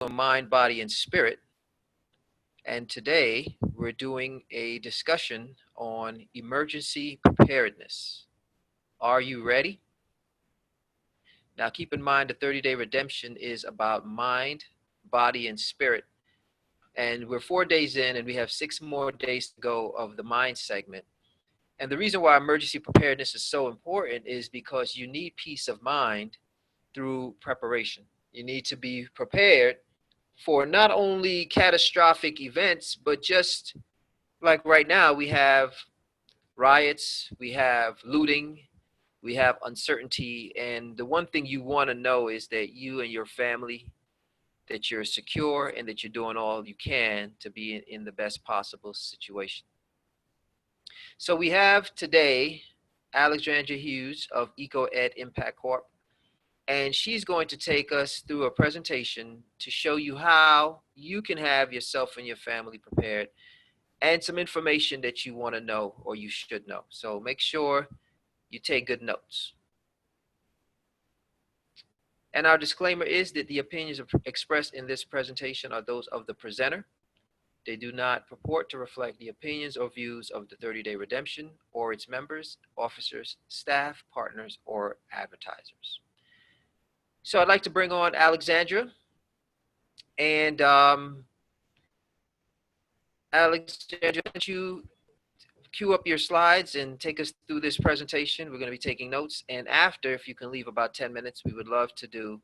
Mind, Body, and Spirit. And today we're doing a discussion on emergency preparedness. Are you ready? Now, keep in mind the 30-day redemption is about mind, body, and spirit. And we're 4 days in, and we have 6 more days to go of the mind segment. And the reason why emergency preparedness is so important is because you need peace of mind through preparation. You need to be prepared for not only catastrophic events, but just like right now, we have riots, we have looting, we have uncertainty. And the one thing you want to know is that you and your family, that you're secure and that you're doing all you can to be in the best possible situation. So we have today Alexandra Hughes of EcoEd Impact Corp. And she's going to take us through a presentation to show you how you can have yourself and your family prepared and some information that you want to know or you should know. So make sure you take good notes. And our disclaimer is that the opinions expressed in this presentation are those of the presenter. They do not purport to reflect the opinions or views of the 30-day redemption or its members, officers, staff, partners, or advertisers. So I'd like to bring on Alexandra. And Alexandra, why don't you cue up your slides and take us through this presentation. We're going to be taking notes. And after, if you can leave about 10 minutes, we would love to do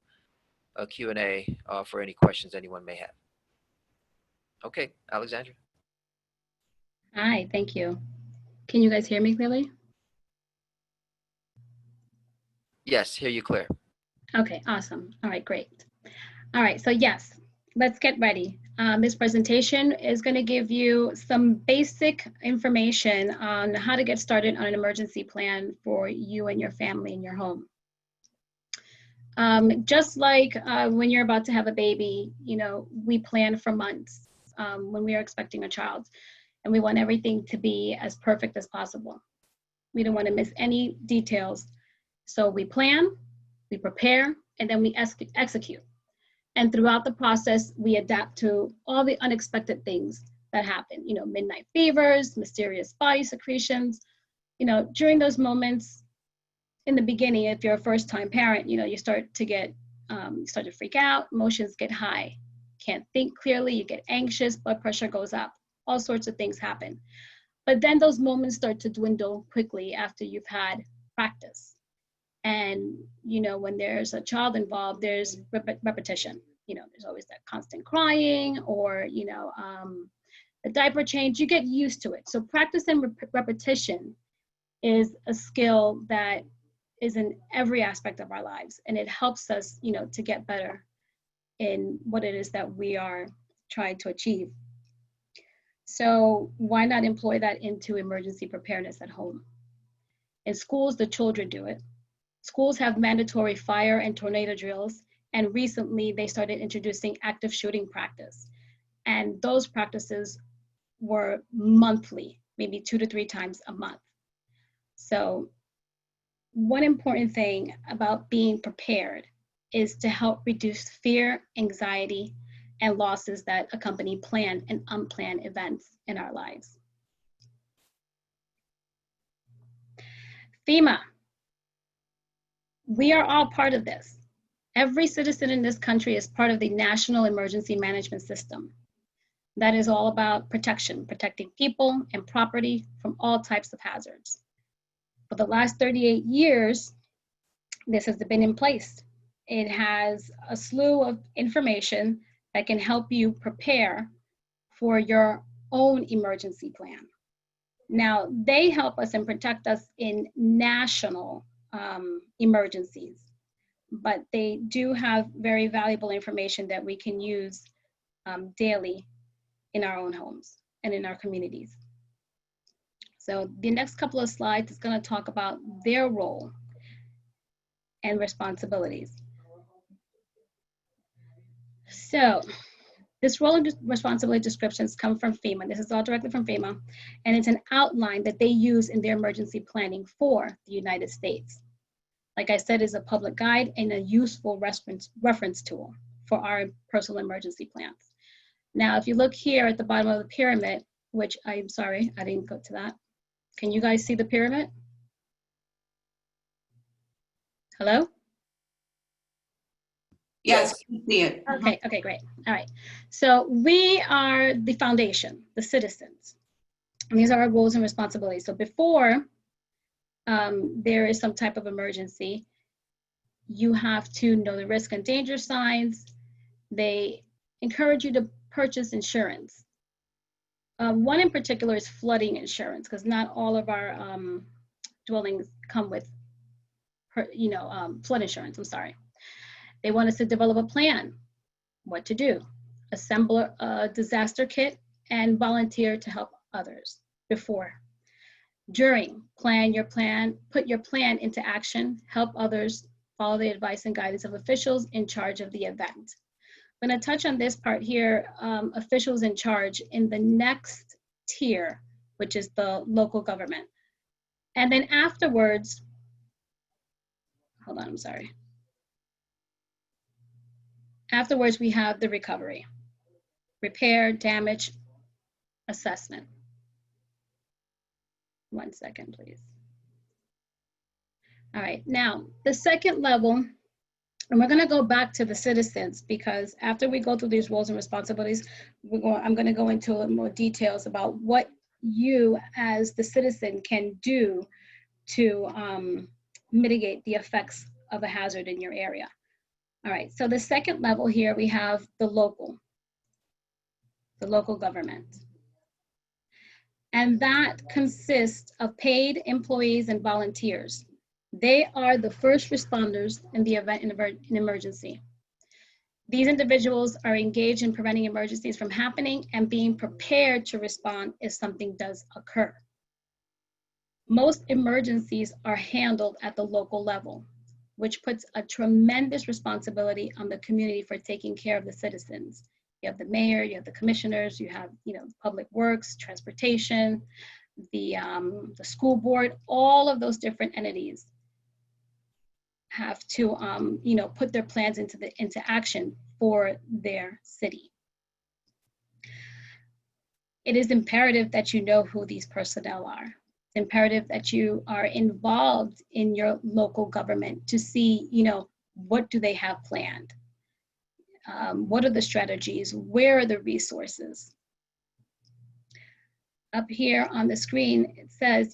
a Q&A for any questions anyone may have. Okay, Alexandra. Hi, thank you. Can you guys hear me clearly? Yes, hear you clear. Okay, awesome. All right, great. All right, so yes, let's get ready. This presentation is going to give you some basic information on how to get started on an emergency plan for you and your family in your home. Just like when you're about to have a baby, you know, we plan for months when we are expecting a child, and we want everything to be as perfect as possible. We don't want to miss any details. So we plan, we prepare, and then we execute. And throughout the process, we adapt to all the unexpected things that happen, you know, midnight fevers, mysterious body secretions. You know, during those moments in the beginning, if you're a first-time parent, you know, you start to freak out, emotions get high, can't think clearly, you get anxious, blood pressure goes up, all sorts of things happen. But then those moments start to dwindle quickly after you've had practice. And, you know, when there's a child involved, there's repetition. You know, there's always that constant crying or, you know, the diaper change. You get used to it. So practice and repetition is a skill that is in every aspect of our lives. And it helps us, you know, to get better in what it is that we are trying to achieve. So why not employ that into emergency preparedness at home? In schools, the children do it. Schools have mandatory fire and tornado drills, and recently they started introducing active shooting practice. And those practices were monthly, maybe 2 to 3 times a month. So one important thing about being prepared is to help reduce fear, anxiety, and losses that accompany planned and unplanned events in our lives. FEMA. We are all part of this. Every citizen in this country is part of the National Emergency Management System. That is all about protection, protecting people and property from all types of hazards. For the last 38 years, this has been in place. It has a slew of information that can help you prepare for your own emergency plan. Now, they help us and protect us in national emergencies, but they do have very valuable information that we can use daily in our own homes and in our communities. So the next couple of slides is going to talk about their role and responsibilities. So this role and responsibility descriptions come from FEMA. This is all directly from FEMA, and it's an outline that they use in their emergency planning for the United States. Like I said, it's a public guide and a useful reference tool for our personal emergency plans. Now, if you look here at the bottom of the pyramid, which I'm sorry, I didn't go to that. Can you guys see the pyramid? Hello? Yes, we see it. Okay, okay, great. All right. So we are the foundation, the citizens. And these are our roles and responsibilities. So before there is some type of emergency, you have to know the risk and danger signs. They encourage you to purchase insurance. One in particular is flooding insurance, because not all of our dwellings come with, flood insurance, I'm sorry. They want us to develop a plan, what to do, assemble a disaster kit, and volunteer to help others before. During, plan your plan, put your plan into action, help others, follow the advice and guidance of officials in charge of the event. I'm going to touch on this part here, officials in charge in the next tier, which is the local government. And then afterwards, hold on, I'm sorry. Afterwards, we have the recovery, repair, damage, assessment. 1 second, please. All right, now the second level, and we're going to go back to the citizens, because after we go through these roles and responsibilities, I'm going to go into a little more details about what you as the citizen can do to mitigate the effects of a hazard in your area. All right, so the second level here, we have the local government. And that consists of paid employees and volunteers. They are the first responders in the event in an emergency. These individuals are engaged in preventing emergencies from happening and being prepared to respond if something does occur. Most emergencies are handled at the local level, which puts a tremendous responsibility on the community for taking care of the citizens. You have the mayor, you have the commissioners, you have public works, transportation, the school board, all of those different entities have to put their plans into action for their city. It is imperative that you know who these personnel are. It's imperative that you are involved in your local government to see, what do they have planned? What are the strategies? Where are the resources? Up here on the screen, it says,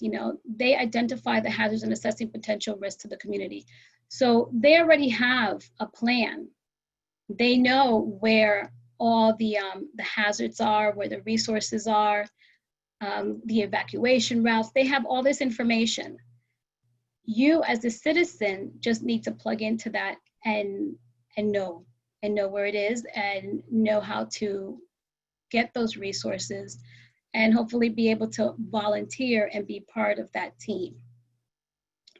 they identify the hazards and assessing potential risks to the community. So they already have a plan. They know where all the hazards are, where the resources are, the evacuation routes. They have all this information. You as a citizen just need to plug into that and know where it is and know how to get those resources and hopefully be able to volunteer and be part of that team.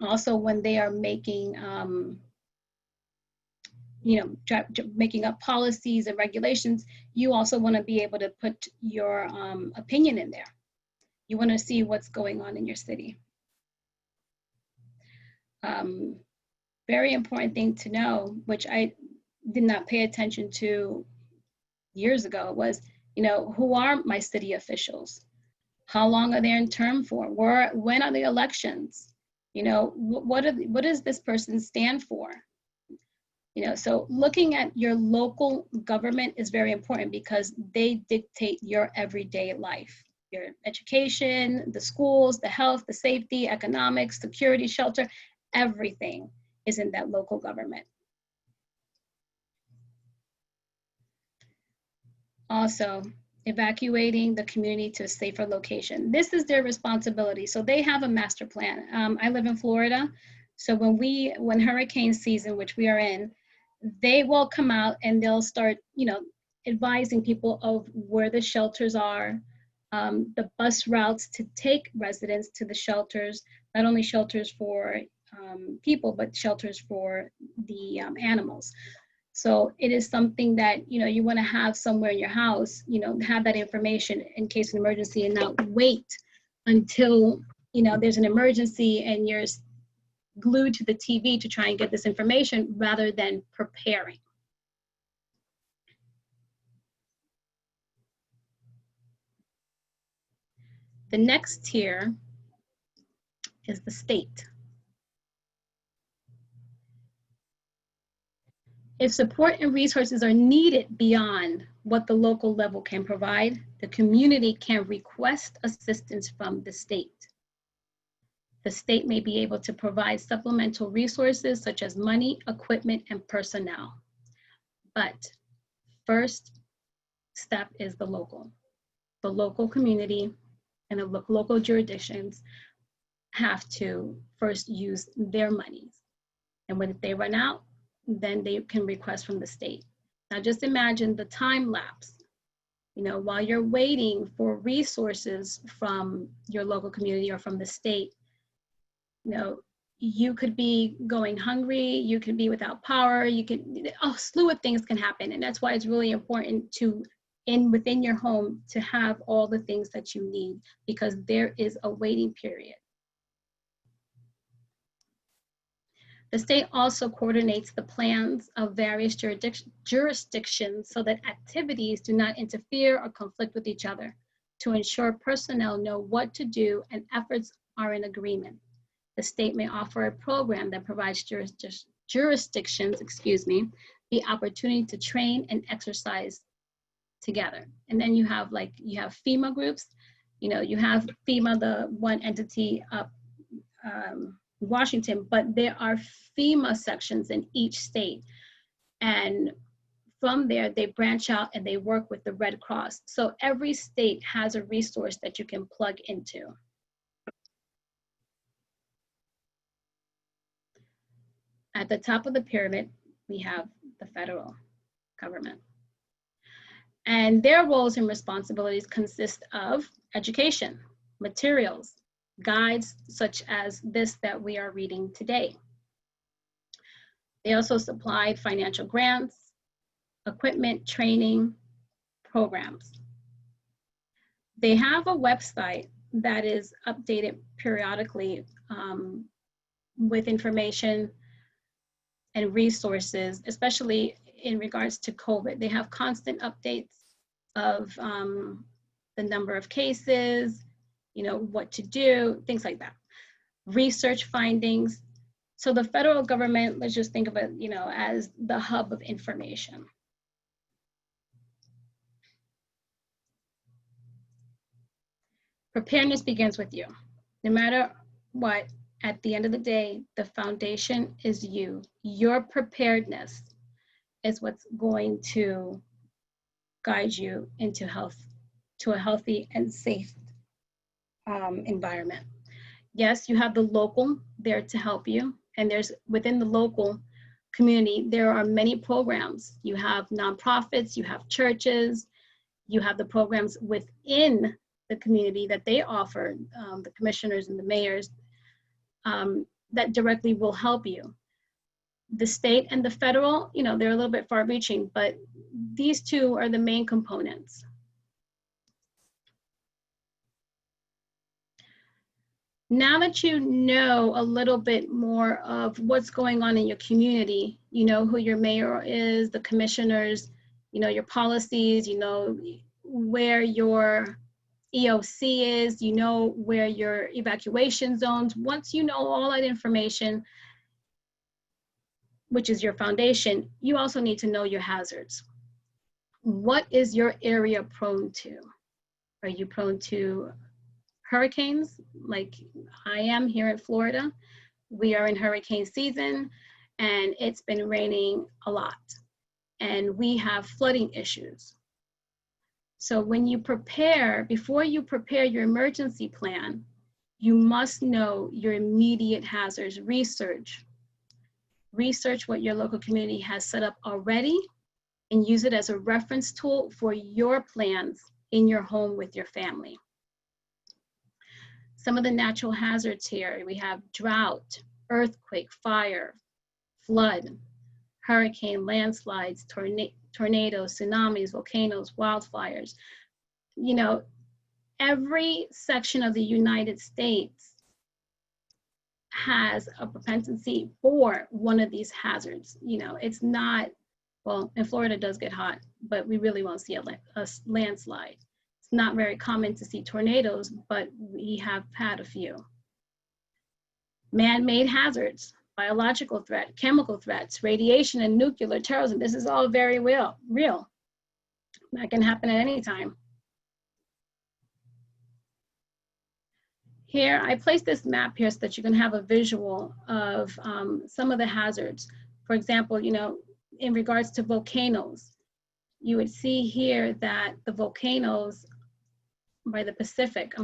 Also, when they are making, making up policies and regulations, you also want to be able to put your opinion in there. You want to see what's going on in your city. Very important thing to know, which I did not pay attention to years ago, was, who are my city officials? How long are they in term for? When are the elections? What does this person stand for? So looking at your local government is very important because they dictate your everyday life, your education, the schools, the health, the safety, economics, security, shelter, everything is in that local government. Also, evacuating the community to a safer location. This is their responsibility. So they have a master plan. I live in Florida. So when hurricane season, which we are in, they will come out and they'll start, advising people of where the shelters are, the bus routes to take residents to the shelters, not only shelters for people, but shelters for the animals. So it is something that, you want to have somewhere in your house, have that information in case of an emergency and not wait until, there's an emergency and you're glued to the TV to try and get this information rather than preparing. The next tier is the state. If support and resources are needed beyond what the local level can provide, the community can request assistance from the state. The state may be able to provide supplemental resources such as money, equipment, and personnel. But first step is the local. The local community and the local jurisdictions have to first use their monies. And when they run out, then they can request from the state. Now just imagine the time lapse. You know, while you're waiting for resources from your local community or from the state, you know, you could be going hungry, you could be without power, you could, a slew of things can happen. And that's why it's really important to, within your home, to have all the things that you need, because there is a waiting period. The state also coordinates the plans of various jurisdictions so that activities do not interfere or conflict with each other, to ensure personnel know what to do and efforts are in agreement. The state may offer a program that provides jurisdictions, the opportunity to train and exercise together. And then you have FEMA groups. You know, you have FEMA, the one entity up Washington, but there are FEMA sections in each state. And from there, they branch out and they work with the Red Cross. So every state has a resource that you can plug into. At the top of the pyramid, we have the federal government. And their roles and responsibilities consist of education, materials, guides such as this that we are reading today. They also supplied financial grants, equipment, training, programs. They have a website that is updated periodically with information and resources, especially in regards to COVID. They have constant updates of the number of cases, you know, what to do, things like that. Research findings. So the federal government, let's just think of it, you know, as the hub of information. Preparedness begins with you. No matter what, at the end of the day, the foundation is you. Your preparedness is what's going to guide you into health, to a healthy and safe environment. Yes, you have the local there to help you. And there's, within the local community, there are many programs. You have nonprofits, you have churches, you have the programs within the community that they offer, the commissioners and the mayors, that directly will help you. The state and the federal, you know, they're a little bit far reaching, but these two are the main components. Now that you know a little bit more of what's going on in your community, you know who your mayor is, the commissioners, you know your policies, you know where your EOC is, you know where your evacuation zones. Once you know all that information, which is your foundation, you also need to know your hazards. What is your area prone to? Are you prone to hurricanes, like I am here in Florida? We are in hurricane season and it's been raining a lot and we have flooding issues. So when you prepare, before you prepare your emergency plan, you must know your immediate hazards. Research what your local community has set up already and use it as a reference tool for your plans in your home with your family. Some of the natural hazards here, we have drought, earthquake, fire, flood, hurricane, landslides, tornadoes, tsunamis, volcanoes, wildfires. You know, every section of the United States has a propensity for one of these hazards. You know, it's not, well, in Florida it does get hot, but we really won't see a landslide. not very common to see tornadoes, but we have had a few. Man-made hazards, biological threat, chemical threats, radiation and nuclear terrorism. This is all very real. That can happen at any time. Here, I placed this map here so that you can have a visual of some of the hazards. For example, you know, in regards to volcanoes, you would see here that the volcanoes by the Pacific,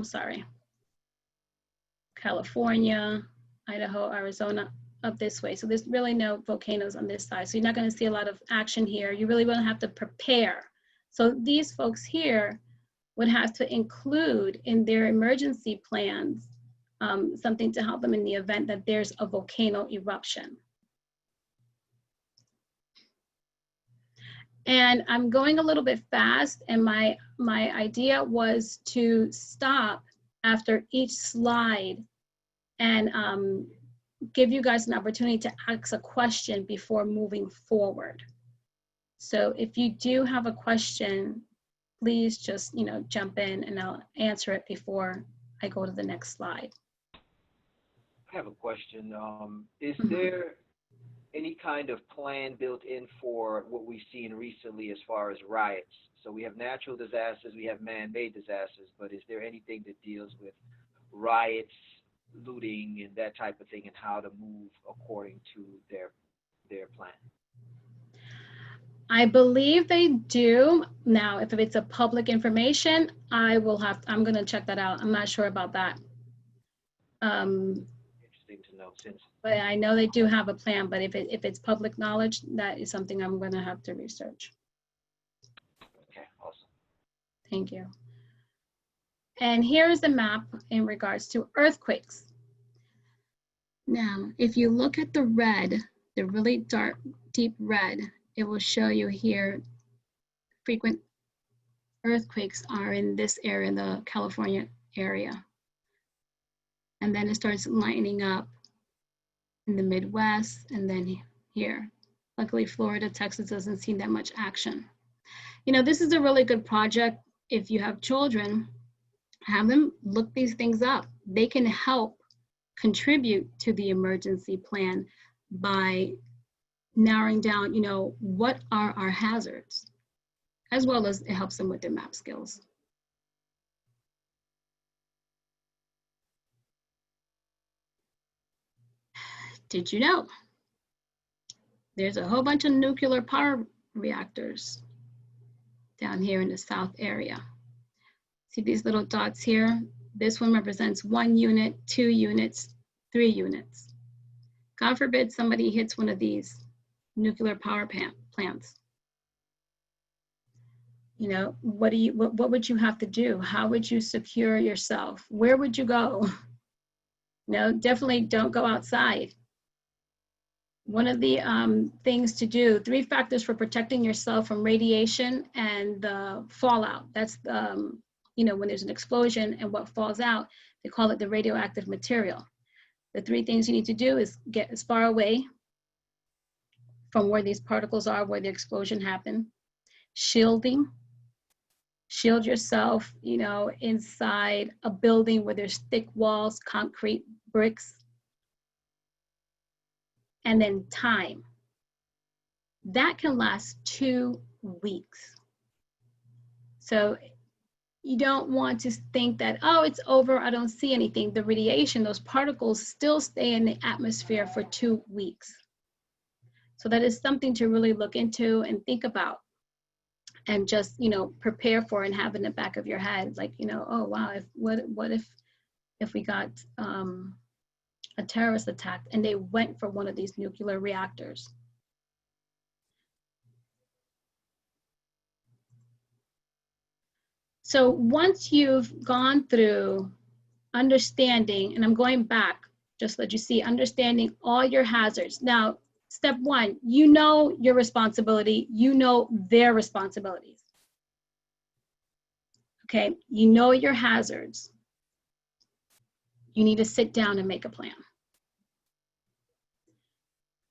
California, Idaho, Arizona, up this way. So there's really no volcanoes on this side. So you're not going to see a lot of action here. You really will have to prepare. So these folks here would have to include in their emergency plans something to help them in the event that there's a volcano eruption. And I'm going a little bit fast, and my idea was to stop after each slide and give you guys an opportunity to ask a question before moving forward. So if you do have a question, please just, you know, jump in and I'll answer it before I go to the next slide. I have a question. Is there any kind of plan built in for what we've seen recently as far as riots? So we have natural disasters, we have man-made disasters, but is there anything that deals with riots, looting, and that type of thing, and how to move according to their plan? I believe they do. Now, if it's a public information, I'm going to check that out. I'm not sure about that. Interesting to know. But I know they do have a plan, but if it's public knowledge, that is something I'm going to have to research. Okay, awesome. Thank you. And here's a map in regards to earthquakes. Now, if you look at the red, the really dark, deep red, it will show you here frequent earthquakes are in this area, the California area. And then it starts lining up in the Midwest and then here. Luckily, Florida, Texas doesn't see that much action. You know, this is a really good project. If you have children, have them look these things up. They can help contribute to the emergency plan by narrowing down, you know, what are our hazards, as well as it helps them with their map skills. Did you know there's a whole bunch of nuclear power reactors down here in the south area? See these little dots here? This one represents 1 unit, 2 units, 3 units. God forbid somebody hits one of these nuclear power plants. You know, what would you have to do? How would you secure yourself? Where would you go? No, definitely don't go outside. One of the things to do, 3 factors for protecting yourself from radiation and the fallout. That's, you know, when there's an explosion and what falls out, they call it the radioactive material. The 3 things you need to do is get as far away from where these particles are, where the explosion happened. Shielding. Shield yourself, you know, inside a building where there's thick walls, concrete, bricks. And then time. That can last 2 weeks. So you don't want to think that, oh, it's over, I don't see anything. The radiation, those particles still stay in the atmosphere for 2 weeks. So that is something to really look into and think about. And just, you know, prepare for and have in the back of your head, like, you know, oh wow, what if we got a terrorist attack and they went for one of these nuclear reactors? So once you've gone through understanding, and I'm going back, just so that you see, understanding all your hazards. Now, step 1, you know your responsibility, you know their responsibilities. Okay, you know your hazards. You need to sit down and make a plan.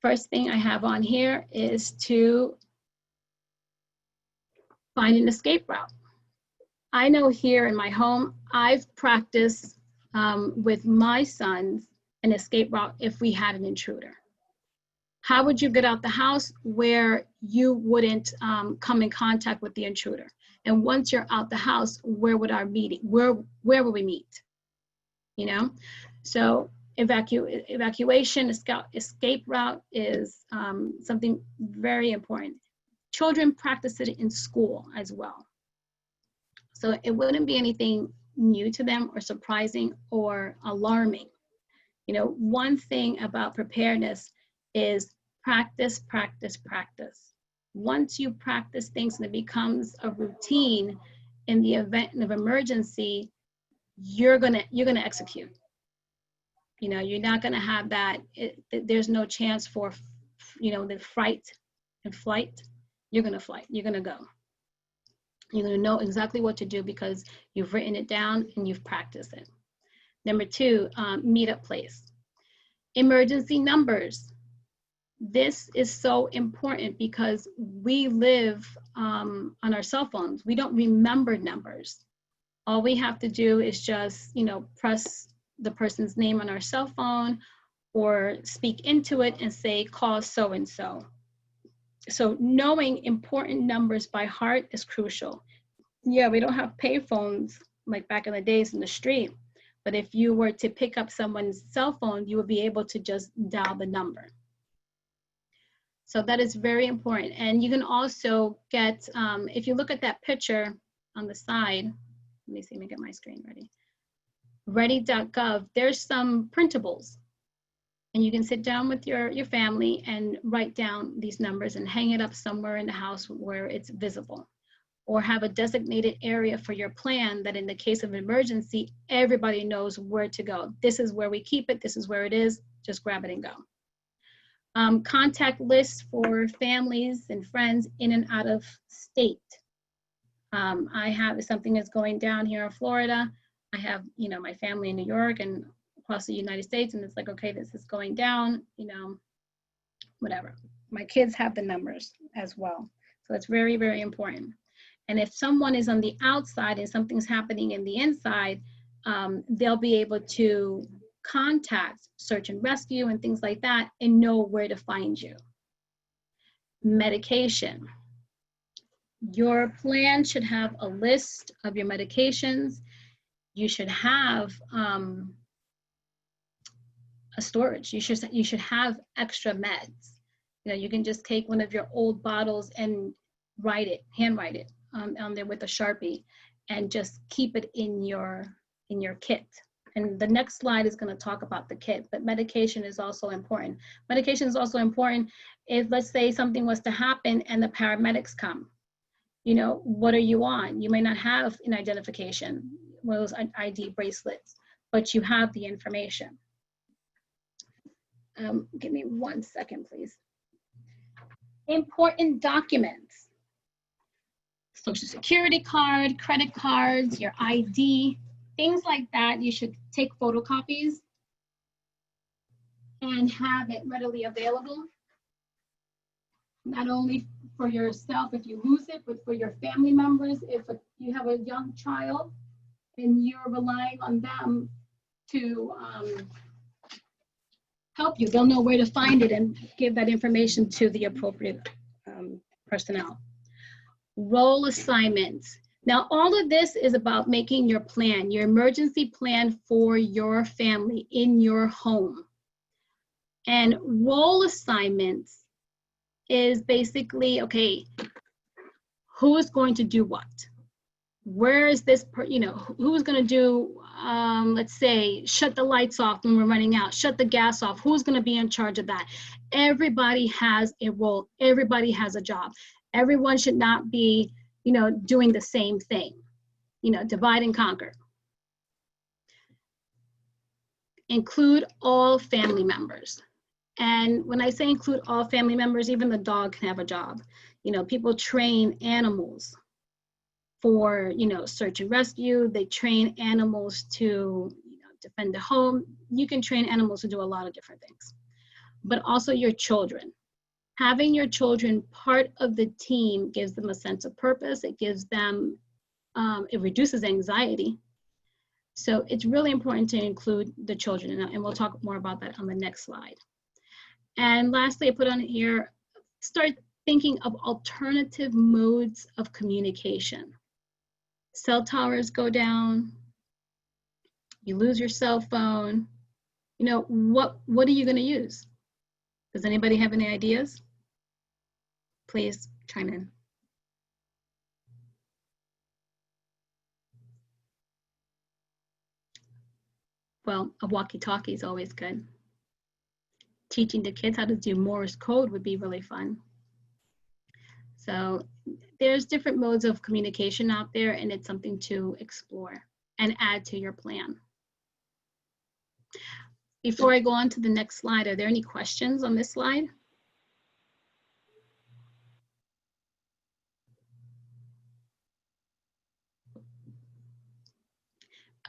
First thing I have on here is to find an escape route. I know here in my home, I've practiced with my sons an escape route if we had an intruder. How would you get out the house where you wouldn't come in contact with the intruder? And once you're out the house, where would our meeting, where would we meet? You know, so evacuation, escape route is something very important. Children practice it in school as well. So it wouldn't be anything new to them or surprising or alarming. You know, one thing about preparedness is practice, practice, practice. Once you practice things and it becomes a routine, in the event of emergency, you're gonna execute. You know, you're not gonna have that. There's no chance for, you know, the fright and flight. You're gonna fly. You're gonna go. You're gonna know exactly what to do because you've written it down and you've practiced it. Number two, meetup place. Emergency numbers. This is so important because we live on our cell phones. We don't remember numbers. All we have to do is just, you know, press the person's name on our cell phone or speak into it and say, call so-and-so. So knowing important numbers by heart is crucial. Yeah, we don't have pay phones like back in the days in the street, but if you were to pick up someone's cell phone, you would be able to just dial the number. So that is very important. And you can also get, if you look at that picture on the side, let me see, let me get my screen ready. Ready.gov, there's some printables. And you can sit down with your family and write down these numbers and hang it up somewhere in the house where it's visible. Or have a designated area for your plan that in the case of emergency, everybody knows where to go. This is where we keep it, this is where it is, just grab it and go. Contact lists for families and friends in and out of state. I have, if something is going down here in Florida, I have, you know, my family in New York and across the United States, and it's like, okay, this is going down, you know, whatever. My kids have the numbers as well. So it's very, very important. And if someone is on the outside and something's happening in the inside, they'll be able to contact search and rescue and things like that and know where to find you. Medication. Your plan should have a list of your medications. You should have a storage. You should have extra meds. You know, you can just take one of your old bottles and write it, handwrite it on there with a Sharpie, and just keep it in your kit. And the next slide is going to talk about the kit, but medication is also important. Medication is also important if, let's say, something was to happen and the paramedics come. You know, what are you on? You may not have an identification, one of those ID bracelets, but you have the information. Give me 1 second, please. Important documents. Social Security card, credit cards, your ID, things like that. You should take photocopies and have it readily available. Not only for yourself if you lose it, but for your family members. If you have a young child and you're relying on them to help you, they'll know where to find it and give that information to the appropriate personnel. Role assignments. Now, all of this is about making your plan, your emergency plan for your family in your home. And role assignments is basically, okay, who is going to do what? Where is this, you know, who's going to do, let's say, shut the lights off when we're running out, shut the gas off, who's going to be in charge of that? Everybody has a role, everybody has a job. Everyone should not be, you know, doing the same thing, you know, divide and conquer. Include all family members. And when I say include all family members, even the dog can have a job. You know, people train animals for, you know, search and rescue. They train animals to, you know, defend the home. You can train animals to do a lot of different things. But also your children. Having your children part of the team gives them a sense of purpose. It gives them it reduces anxiety. So it's really important to include the children, and we'll talk more about that on the next slide. And lastly, I put on here, start thinking of alternative modes of communication. Cell towers go down, you lose your cell phone, you know, what are you going to use? Does anybody have any ideas? Please chime in. Well, a walkie-talkie is always good. Teaching the kids how to do Morse code would be really fun. So there's different modes of communication out there, and it's something to explore and add to your plan. Before I go on to the next slide, are there any questions on this slide?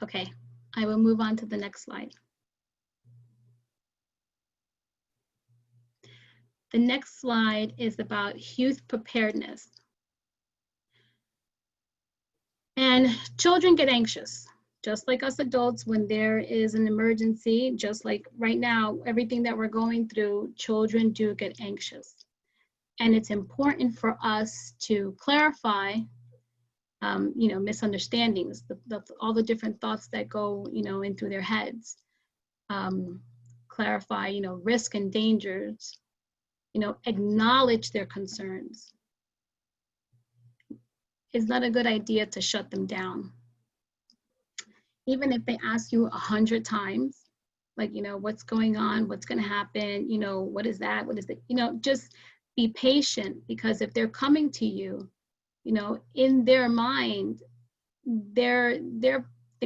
Okay, I will move on to the next slide. The next slide is about youth preparedness. And children get anxious, just like us adults when there is an emergency, just like right now, everything that we're going through, children do get anxious. And it's important for us to clarify, you know, misunderstandings, all the different thoughts that go, you know, in through their heads. Clarify, you know, risk and dangers, you know, acknowledge their concerns. It's not a good idea to shut them down. Even if they ask you 100 times, like, you know, what's going on, what's going to happen, you know, what is that, what is it, you know, just be patient, because if they're coming to you, you know, in their mind, they're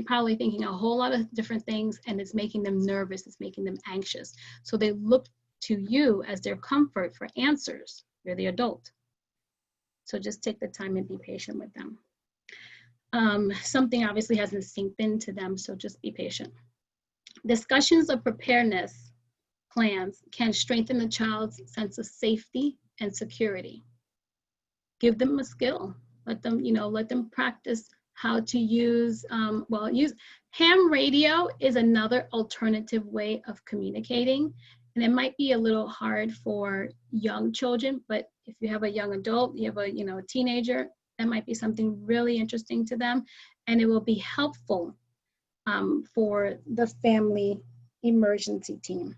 probably thinking a whole lot of different things, and it's making them nervous, it's making them anxious. So they look to you as their comfort for answers. You're the adult. So just take the time and be patient with them. Something obviously hasn't sinked into them, so just be patient. Discussions of preparedness plans can strengthen the child's sense of safety and security. Give them a skill. Let them, you know, let them practice how to use, use ham radio is another alternative way of communicating. And it might be a little hard for young children, but if you have a young adult, you have a, you know, a teenager, that might be something really interesting to them, and it will be helpful for the family emergency team.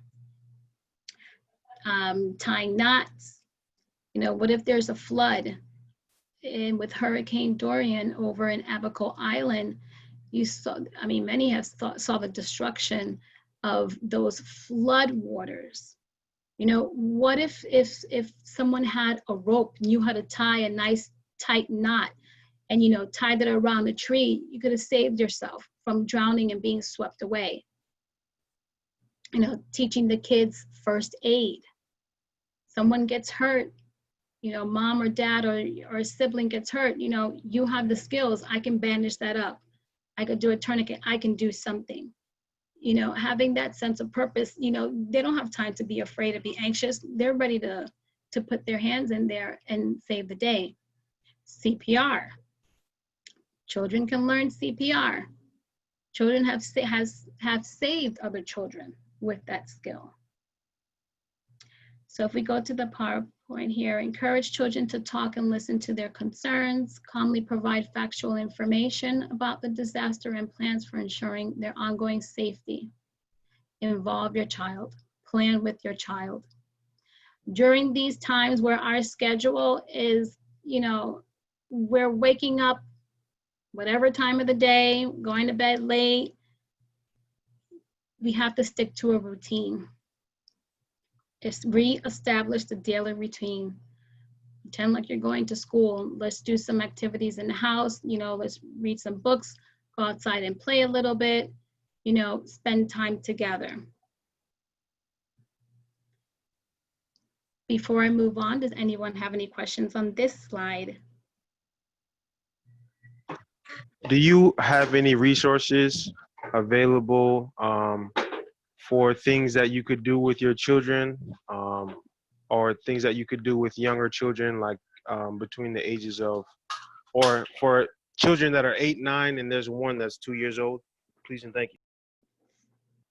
Tying knots, you know, what if there's a flood? And with Hurricane Dorian over in Abaco Island, you saw, I mean, many have saw the destruction of those flood waters. You know, what if someone had a rope, knew how to tie a nice tight knot, and, you know, tied it around a tree, you could have saved yourself from drowning and being swept away. You know, teaching the kids first aid. Someone gets hurt, you know, mom or dad or a sibling gets hurt, you know, you have the skills. I can bandage that up. I could do a tourniquet. I can do something. You know, having that sense of purpose, you know, they don't have time to be afraid or be anxious. They're ready to put their hands in there and save the day. CPR. Children can learn CPR. Children have saved other children with that skill. So if we go to the PowerPoint here, encourage children to talk and listen to their concerns, calmly provide factual information about the disaster and plans for ensuring their ongoing safety. Involve your child, plan with your child. During these times where our schedule is, you know, we're waking up whatever time of the day, going to bed late, we have to stick to a routine. Re-establish the daily routine. Pretend like you're going to school. Let's do some activities in the house. You know, let's read some books, go outside and play a little bit, you know, spend time together. Before I move on, does anyone have any questions on this slide? Do you have any resources available for things that you could do with your children, or things that you could do with younger children, like between the ages of, or for children that are 8, 9, and there's one that's 2 years old? Please and thank you.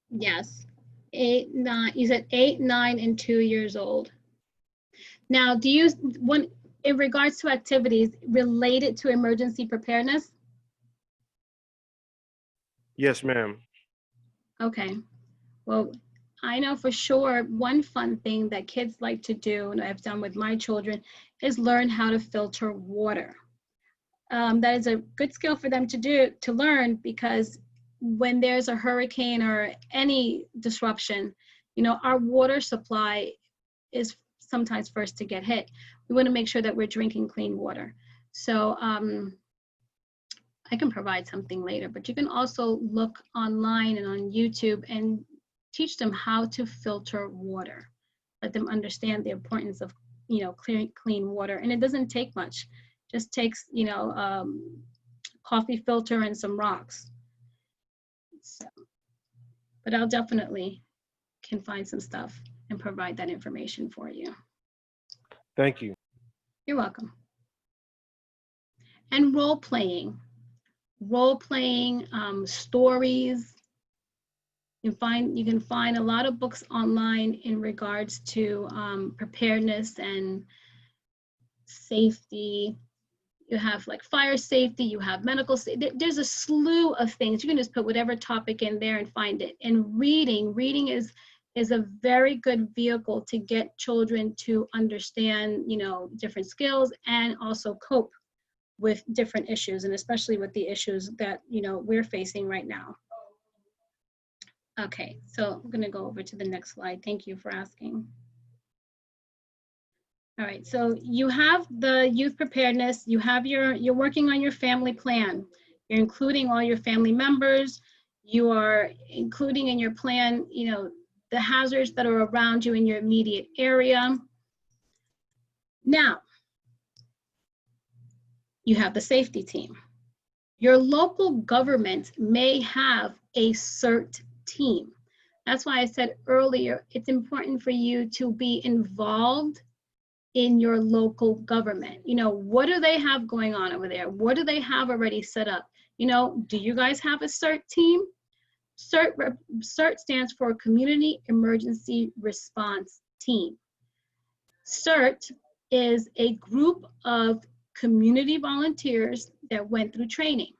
Yes. 8, 9, you said 8, 9, and 2 years old. Now, do you want, in regards to activities related to emergency preparedness? Yes, ma'am. Okay. Well, I know for sure one fun thing that kids like to do, and I've done with my children, is learn how to filter water. That is a good skill for them to learn, because when there's a hurricane or any disruption, our water supply is sometimes first to get hit. We want to make sure that we're drinking clean water. So I can provide something later, but you can also look online and on YouTube and teach them how to filter water. Let them understand the importance of, clean water. And it doesn't take much. Just takes, coffee filter and some rocks. So, but I'll definitely can find some stuff and provide that information for you. Thank you. You're welcome. And role playing, stories. You can find a lot of books online in regards to preparedness and safety. You have like fire safety, you have medical safety. There's a slew of things. You can just put whatever topic in there and find it. And reading is a very good vehicle to get children to understand, different skills and also cope with different issues, and especially with the issues that, we're facing right now. Okay, so I'm gonna go over to the next slide. Thank you for asking. All right, so you have the youth preparedness, you're working on your family plan. You're including all your family members. You are including in your plan, the hazards that are around you in your immediate area. Now, you have the safety team. Your local government may have a CERT team. That's why I said earlier, it's important for you to be involved in your local government. What do they have going on over there? What do they have already set up? Do you guys have a CERT team? CERT stands for Community Emergency Response Team. CERT is a group of community volunteers that went through training.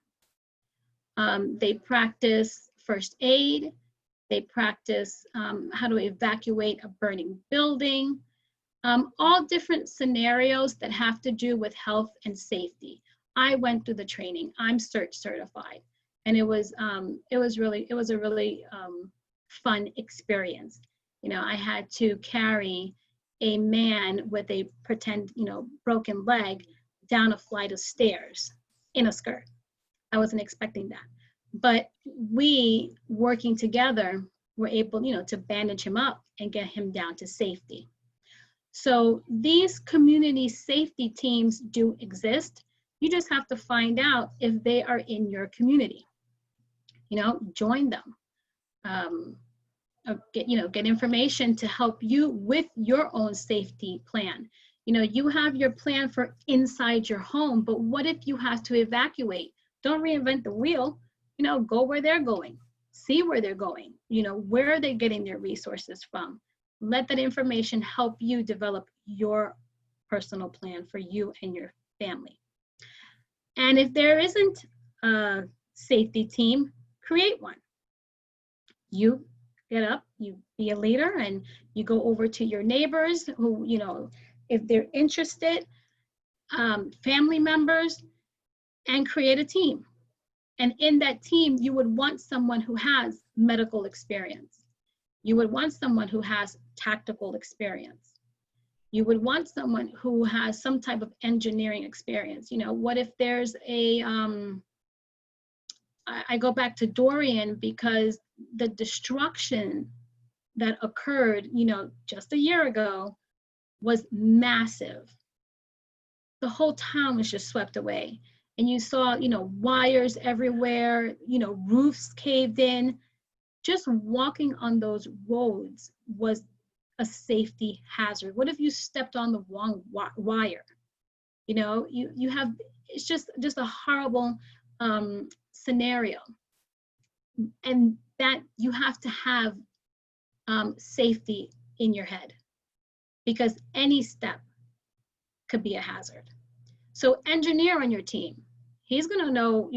They practice first aid. They practice how to evacuate a burning building. All different scenarios that have to do with health and safety. I went through the training. I'm CERT certified, and it was a really fun experience. I had to carry a man with a pretend broken leg down a flight of stairs in a skirt. I wasn't expecting that, but we working together were able to bandage him up and get him down to safety. So these community safety teams do exist. You just have to find out if they are in your community. Join them. Get information to help you with your own safety plan. You have your plan for inside your home, but what if you have to evacuate? Don't reinvent the wheel. Go where they're going. See where they're going. Where are they getting their resources from? Let that information help you develop your personal plan for you and your family. And if there isn't a safety team, create one. You get up, you be a leader, and you go over to your neighbors who, if they're interested, family members, and create a team. And in that team, you would want someone who has medical experience. You would want someone who has tactical experience. You would want someone who has some type of engineering experience. What if there's I go back to Dorian because the destruction that occurred, just a year ago was massive. The whole town was just swept away. And you saw, wires everywhere, roofs caved in. Just walking on those roads was a safety hazard. What if you stepped on the wrong wire? You have it's just a horrible scenario. And that you have to have safety in your head, because any step could be a hazard. So engineer on your team, he's going to know,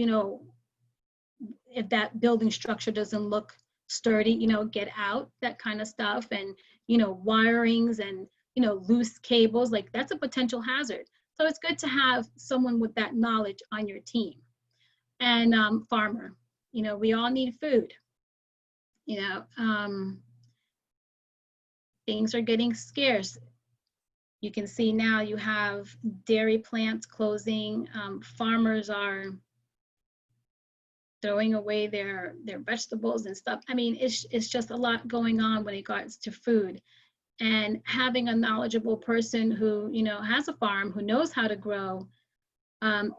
if that building structure doesn't look sturdy, get out, that kind of stuff. And, wirings and, loose cables, like that's a potential hazard. So it's good to have someone with that knowledge on your team. And farmer, we all need food. Things are getting scarce. You can see now you have dairy plants closing. Farmers are throwing away their vegetables and stuff. I mean, it's just a lot going on when it comes to food. And having a knowledgeable person who, has a farm, who knows how to grow,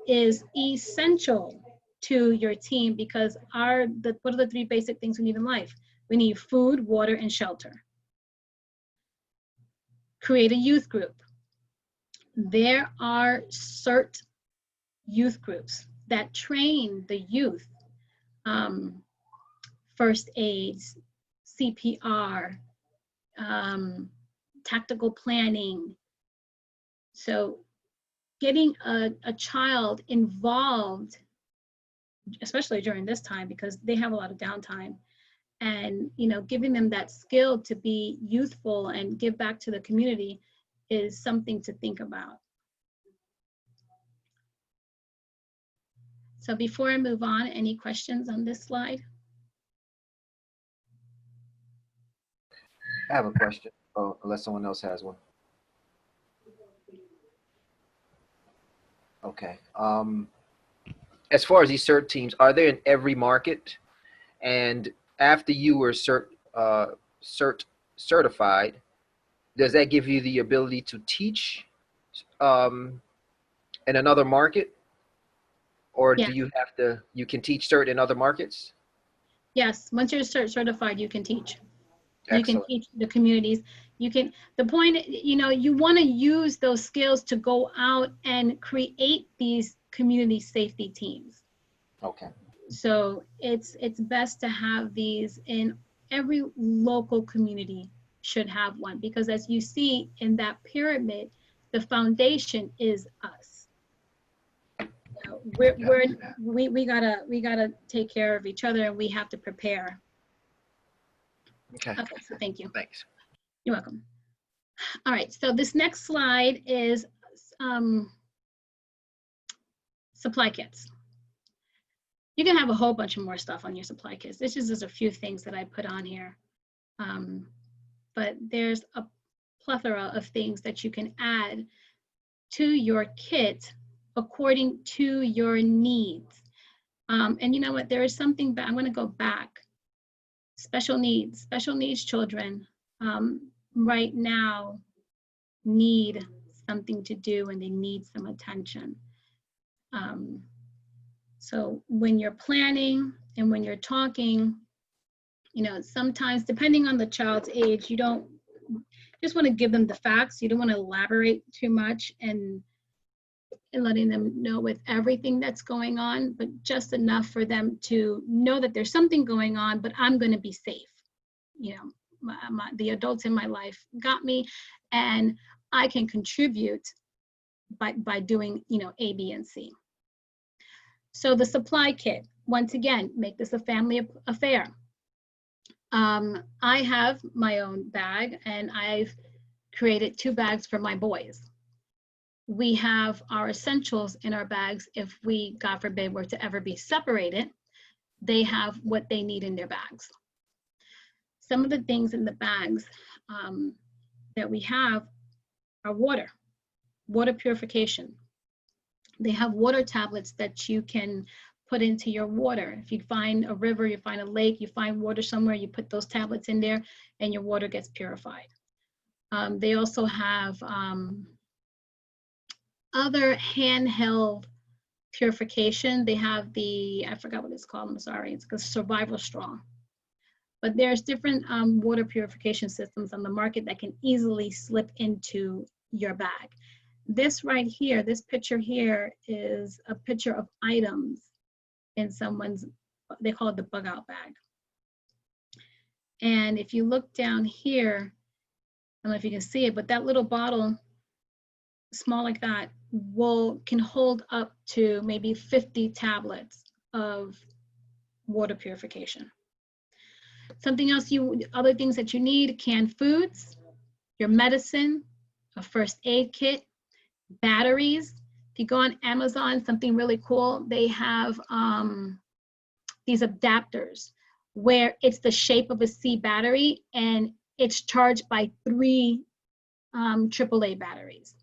is essential to your team, because what are the three basic things we need in life? We need food, water, and shelter. Create a youth group. There are CERT youth groups that train the youth, first aids, CPR, tactical planning. So getting a child involved, especially during this time, because they have a lot of downtime, and giving them that skill to be youthful and give back to the community is something to think about. So before I move on, any questions on this slide? I have a question, unless someone else has one. Okay. As far as these CERT teams, are they in every market? And after you were certified, does that give you the ability to teach in another market? Or Yes. do you can teach CERT in other markets? Yes, once you're certified, you can teach. You Excellent. can teach the communities. The point, you want to use those skills to go out and create these community safety teams. Okay. So it's best to have these in every local community. Should have one, because as you see in that pyramid, the foundation is us. We gotta take care of each other, and we have to prepare. Okay. Okay, so thank you. Thanks. You're welcome. All right, so this next slide is supply kits. You can have a whole bunch of more stuff on your supply kits. This is just a few things that I put on here. But there's a plethora of things that you can add to your kit according to your needs. And you know what, there is something, but I'm going to go back. Special needs children right now need something to do, and they need some attention. So when you're planning and when you're talking, sometimes depending on the child's age, you don't just want to give them the facts. You don't want to elaborate too much and letting them know with everything that's going on, but just enough for them to know that there's something going on, but I'm going to be safe. The adults in my life got me, and I can contribute by doing, A, B, and C. So the supply kit, once again, make this a family affair. I have my own bag, and I've created 2 bags for my boys. We have our essentials in our bags. If we, God forbid, were to ever be separated, they have what they need in their bags. Some of the things in the bags that we have are water purification. They have water tablets that you can put into your water. If you find a river, you find a lake, you find water somewhere, you put those tablets in there and your water gets purified. They also have other handheld purification. They have I forgot what it's called, I'm sorry, it's a survival straw. But there's different water purification systems on the market that can easily slip into your bag. This right here, this picture here is a picture of items in someone's, they call it the bug out bag. And if you look down here, I don't know if you can see it, but that little bottle, small like that, can hold up to maybe 50 tablets of water purification. Something else other things that you need: canned foods, your medicine, a first aid kit, batteries. If you go on Amazon, something really cool, they have these adapters where it's the shape of a C battery and it's charged by 3 AAA batteries.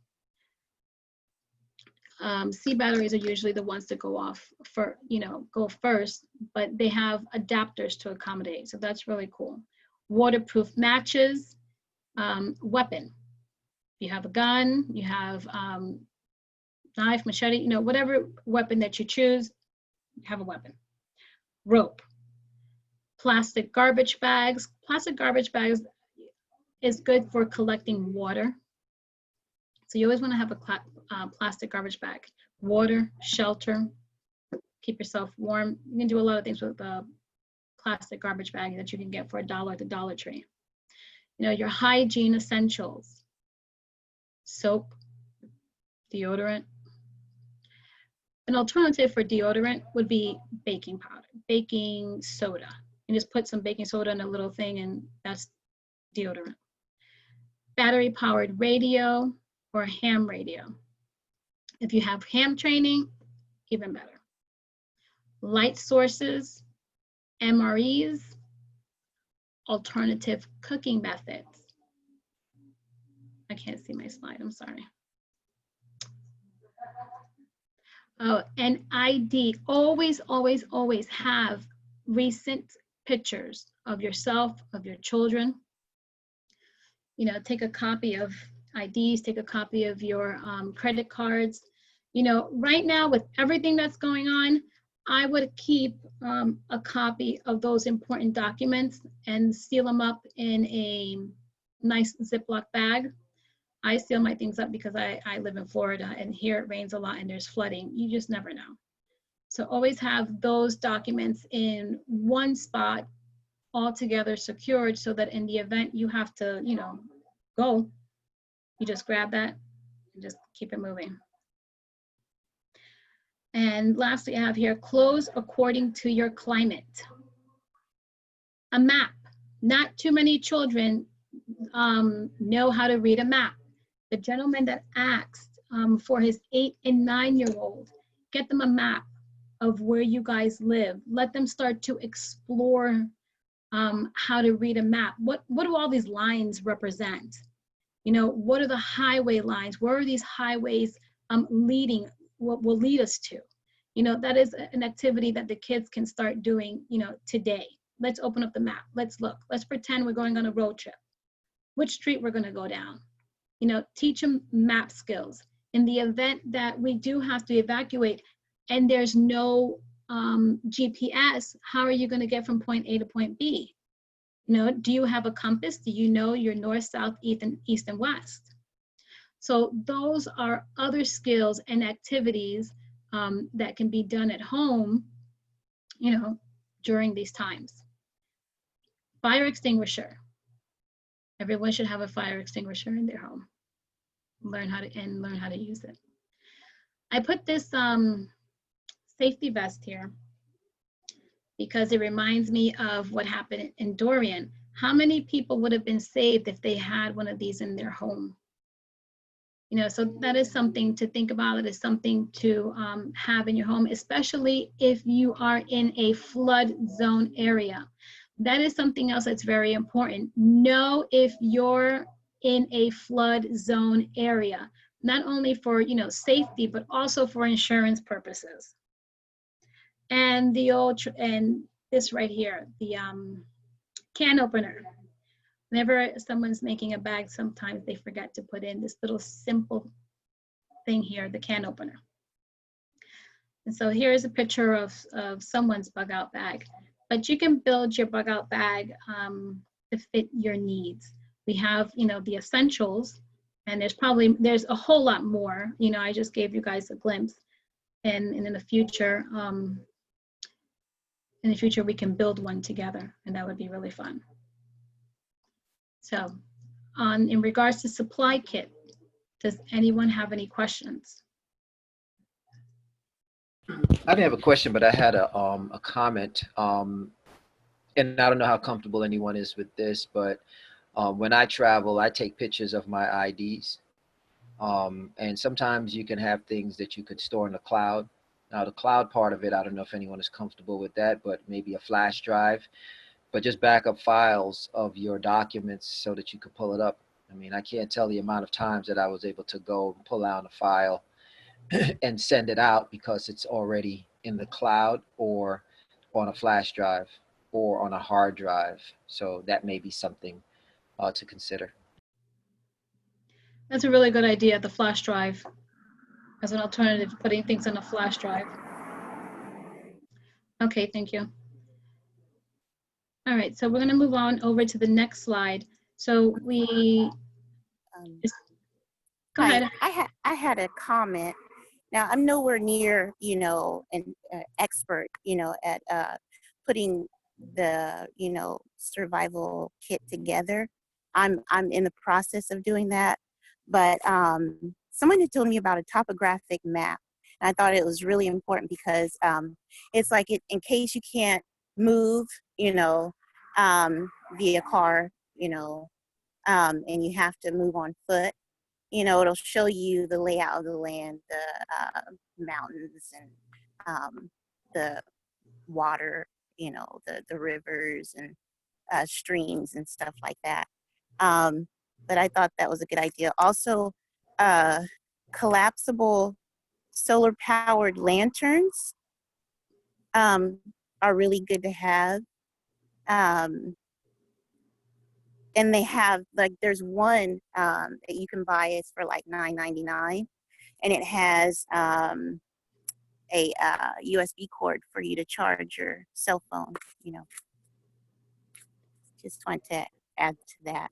C batteries are usually the ones that go off for, go first, but they have adapters to accommodate. So that's really cool. Waterproof matches, weapon. If you have a gun, you have knife, machete, whatever weapon that you choose, have a weapon. Rope. Plastic garbage bags. Plastic garbage bags is good for collecting water. So you always want to have a plastic garbage bag. Water, shelter, keep yourself warm. You can do a lot of things with a plastic garbage bag that you can get for $1 at the Dollar Tree. Your hygiene essentials: soap, deodorant. An alternative for deodorant would be baking powder, baking soda. You just put some baking soda in a little thing and that's deodorant. Battery powered radio or ham radio. If you have ham training, even better. Light sources, MREs, alternative cooking methods. I can't see my slide, I'm sorry. Oh, and ID, always, always, always have recent pictures of yourself, of your children. Take a copy of IDs, take a copy of your credit cards. Right now with everything that's going on, I would keep a copy of those important documents and seal them up in a nice Ziploc bag. I seal my things up because I live in Florida and here it rains a lot and there's flooding. You just never know. So always have those documents in one spot, all together secured, so that in the event you have to, go, you just grab that and just keep it moving. And lastly, I have here, clothes according to your climate. A map. Not too many children know how to read a map. The gentleman that asked for his 8 and 9-year-old, get them a map of where you guys live. Let them start to explore how to read a map. What do all these lines represent? What are the highway lines? Where are these highways leading? What will lead us to? That is an activity that the kids can start doing, today. Let's open up the map. Let's look. Let's pretend we're going on a road trip. Which street we're going to go down? Teach them map skills. In the event that we do have to evacuate and there's no GPS, how are you going to get from point A to point B? Do you have a compass? Do you know your north, south, east, and west? So those are other skills and activities that can be done at home, during these times. Fire extinguisher. Everyone should have a fire extinguisher in their home. Learn how to use it. I put this safety vest here because it reminds me of what happened in Dorian. How many people would have been saved if they had one of these in their home? So that is something to think about. It is something to have in your home, especially if you are in a flood zone area. That is something else that's very important. Know if you're in a flood zone area, not only for safety, but also for insurance purposes. And this right here, the can opener. Whenever someone's making a bag, sometimes they forget to put in this little simple thing here, the can opener. And so here's a picture of someone's bug out bag, but you can build your bug out bag to fit your needs. We have, the essentials, And there's a whole lot more. You know, I just gave you guys a glimpse. And in the future, we can build one together, and that would be really fun. So, in regards to supply kit, does anyone have any questions? I didn't have a question, but I had a comment. And I don't know how comfortable anyone is with this, but when I travel, I take pictures of my IDs. And sometimes you can have things that you could store in the cloud. Now, the cloud part of it, I don't know if anyone is comfortable with that, but maybe a flash drive, but just backup files of your documents so that you could pull it up. I mean, I can't tell the amount of times that I was able to go and pull out a file and send it out because it's already in the cloud or on a flash drive or on a hard drive. So that may be something to consider. That's a really good idea, the flash drive, as an alternative to putting things on a flash drive. Okay, thank you. All right, so we're gonna move on over to the next slide. So we, go Hi, ahead. I had a comment. Now, I'm nowhere near, an expert, at putting the, survival kit together. I'm in the process of doing that, but someone had told me about a topographic map, and I thought it was really important because it's like in case you can't move, via car, and you have to move on foot. It'll show you the layout of the land, the mountains and the water, the rivers and streams and stuff like that. But I thought that was a good idea. Also, collapsible solar powered lanterns are really good to have. And they have, like, there's one that you can buy. It's for like $9.99, and it has a USB cord for you to charge your cell phone. Just want to add to that.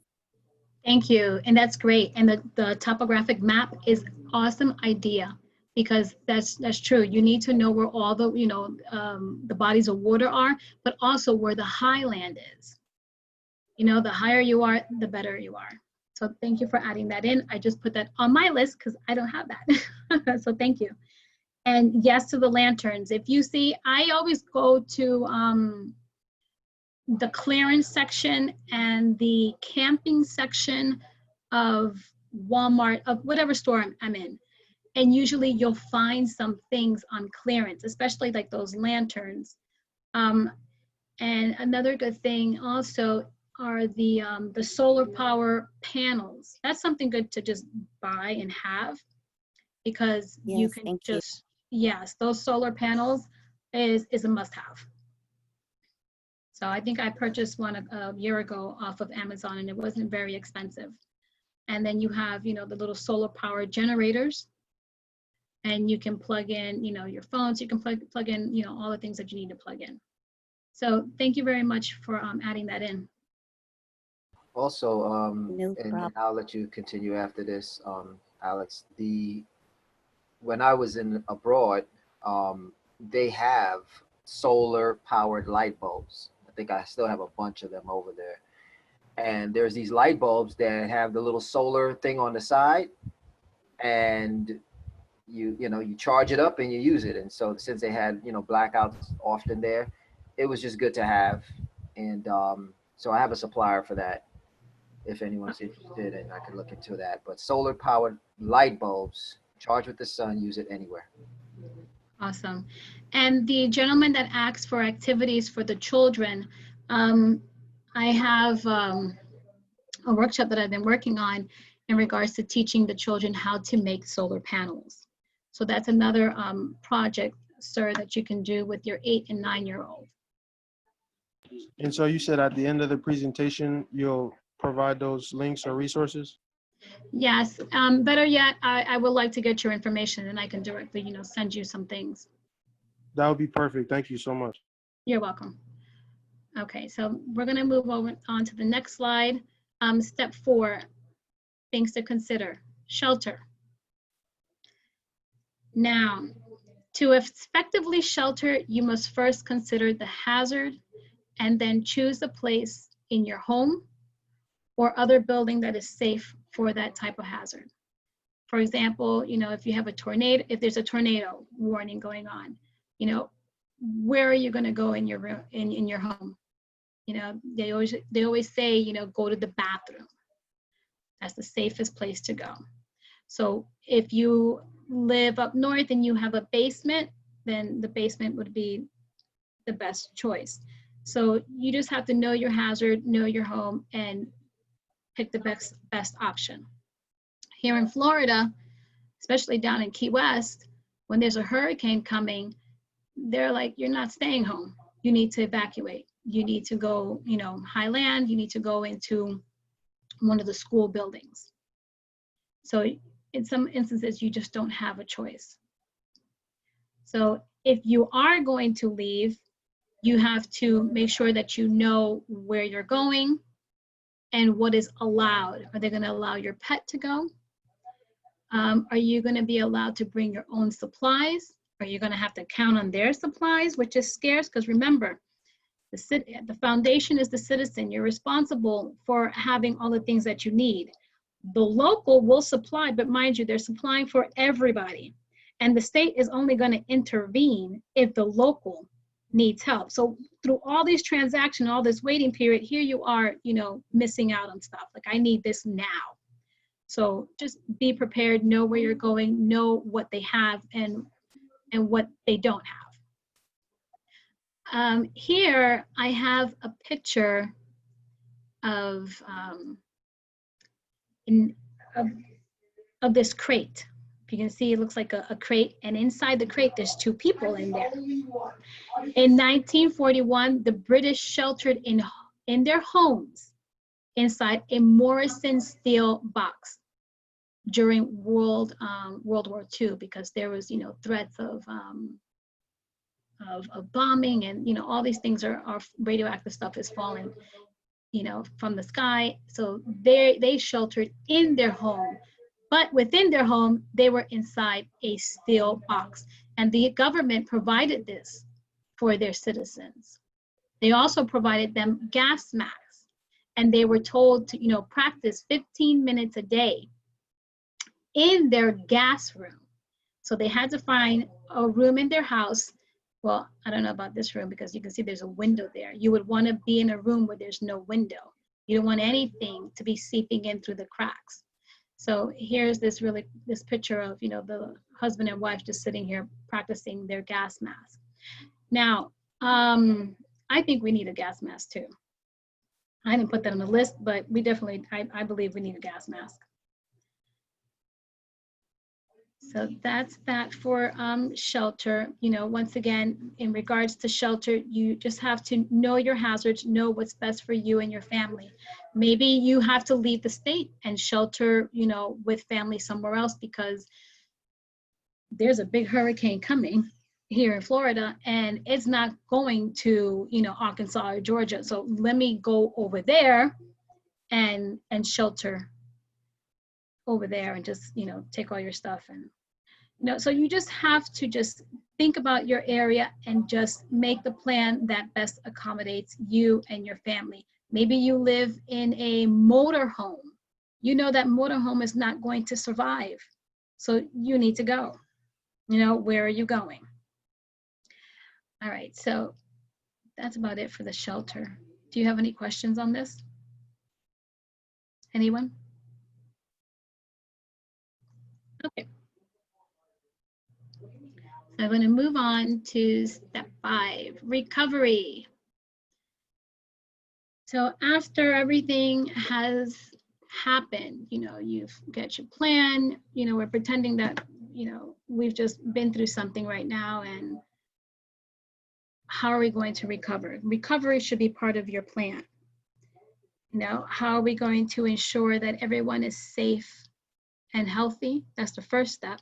Thank you, and that's great. And the topographic map is awesome idea, because that's true. You need to know where all the the bodies of water are, but also where the highland is. The higher you are, the better you are. So thank you for adding that in. I just put that on my list because I don't have that. So thank you. And yes to the lanterns. If you see, I always go to the clearance section and the camping section of Walmart, of whatever store I'm in. And usually you'll find some things on clearance, especially like those lanterns. And another good thing also are the solar power panels. That's something good to just buy and have, because you can just, yes, those solar panels is a must-have. So I think I purchased one a year ago off of Amazon, and it wasn't very expensive. And then you have, the little solar power generators, and you can plug in, your phones. You can plug in, all the things that you need to plug in. So thank you very much for adding that in. Also, No and problem. I'll let you continue after this, Alex. When I was abroad, they have solar powered light bulbs. I think I still have a bunch of them over there. And there's these light bulbs that have the little solar thing on the side, and you charge it up and you use it. And so since they had blackouts often there, it was just good to have. And so I have a supplier for that. If anyone's interested, and I can look into that. But solar powered light bulbs, charge with the sun, use it anywhere. Awesome. And the gentleman that asked for activities for the children, I have a workshop that I've been working on in regards to teaching the children how to make solar panels. So that's another project, sir, that you can do with your 8 and 9-year-old. And so you said at the end of the presentation, you'll provide those links or resources? Yes, better yet, I would like to get your information, and I can directly, send you some things. That would be perfect. Thank you so much. You're welcome. Okay, so we're gonna move on to the next slide. Step 4, things to consider. Shelter. Now, to effectively shelter, you must first consider the hazard and then choose a place in your home or other building that is safe for that type of hazard. For example, if you have a tornado, if there's a tornado warning going on, where are you going to go in your room, in your home? They always say, go to the bathroom. That's the safest place to go. So if you live up north and you have a basement, then the basement would be the best choice. So you just have to know your hazard, know your home, and pick the best option. Here in Florida, especially down in Key West, when there's a hurricane coming, they're like, you're not staying home. You need to evacuate. You need to go, high land. You need to go into one of the school buildings. So in some instances, you just don't have a choice. So if you are going to leave, you have to make sure that you know where you're going and what is allowed. Are they going to allow your pet to go? Are you going to be allowed to bring your own supplies? Are you going to have to count on their supplies, which is scarce? Because remember, the foundation is the citizen. You're responsible for having all the things that you need. The local will supply, but mind you, they're supplying for everybody. And the state is only going to intervene if the local needs help. So through all these transactions, all this waiting period, here you are, missing out on stuff. Like, I need this now. So just be prepared, know where you're going, know what they have and what they don't have. Here I have a picture of this crate. If you can see, it looks like a crate, and inside the crate there's two people in there. In 1941, the British sheltered in their homes inside a Morrison steel box during World War II, because there was threats of bombing, and all these things are radioactive stuff is falling from the sky. So they sheltered in their home, but within their home they were inside a steel box, and the government provided this for their citizens. They also provided them gas masks, and they were told to practice 15 minutes a day in their gas room. So they had to find a room in their house. Well, I don't know about this room, because you can see there's a window there. You would want to be in a room where there's no window. You don't want anything to be seeping in through the cracks. So here's this picture of the husband and wife just sitting here practicing their gas mask. Now, I think we need a gas mask too. I didn't put that on the list, but we definitely, I believe we need a gas mask. So that's that for shelter. Once again, in regards to shelter, you just have to know your hazards, know what's best for you and your family. Maybe you have to leave the state and shelter, with family somewhere else, because there's a big hurricane coming here in Florida, and it's not going to, Arkansas or Georgia. So let me go over there and shelter over there, and just, take all your stuff. And so you just have to just think about your area and just make the plan that best accommodates you and your family. Maybe you live in a motor home. That motor home is not going to survive. So you need to go. Where are you going? All right, so that's about it for the shelter. Do you have any questions on this? Anyone? Okay. I'm going to move on to step 5, recovery. So after everything has happened, you've got your plan, we're pretending that, we've just been through something right now, and how are we going to recover? Recovery should be part of your plan. How are we going to ensure that everyone is safe and healthy? That's the first step.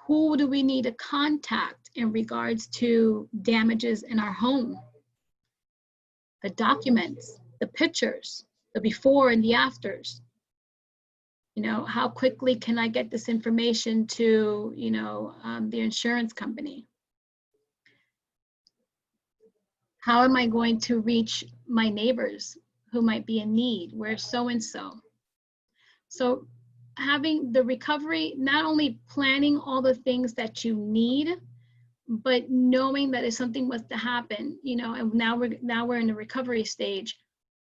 Who do we need to contact in regards to damages in our home? The documents, the pictures, the before and the afters. You know, how quickly can I get this information to, you know, the insurance company? How am I going to reach my neighbors who might be in need? Where's so-and-so? So having the recovery, not only planning all the things that you need, but knowing that if something was to happen, you know, and now we're in the recovery stage,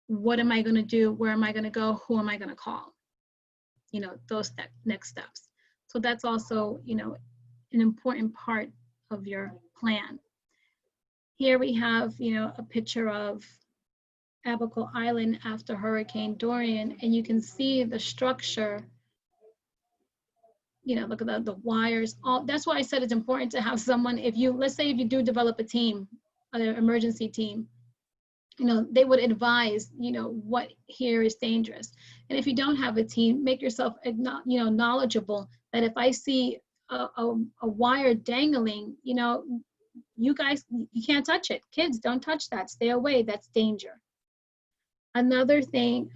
what am I going to do? Where am I going to go? Who am I going to call? You know, those next steps. So that's also, you know, an important part of your plan. Here we have, you know, a picture of Abaco Island after Hurricane Dorian, and you can see the structure. You know, look at the wires. All that's why I said it's important to have someone. If you, let's say, if you do develop a team, an emergency team, you know, they would advise, you know, what here is dangerous. And if you don't have a team, make yourself, you know, knowledgeable that if I see a wire dangling, you know, you guys, you can't touch it. Kids, don't touch that. Stay away. That's danger. Another thing,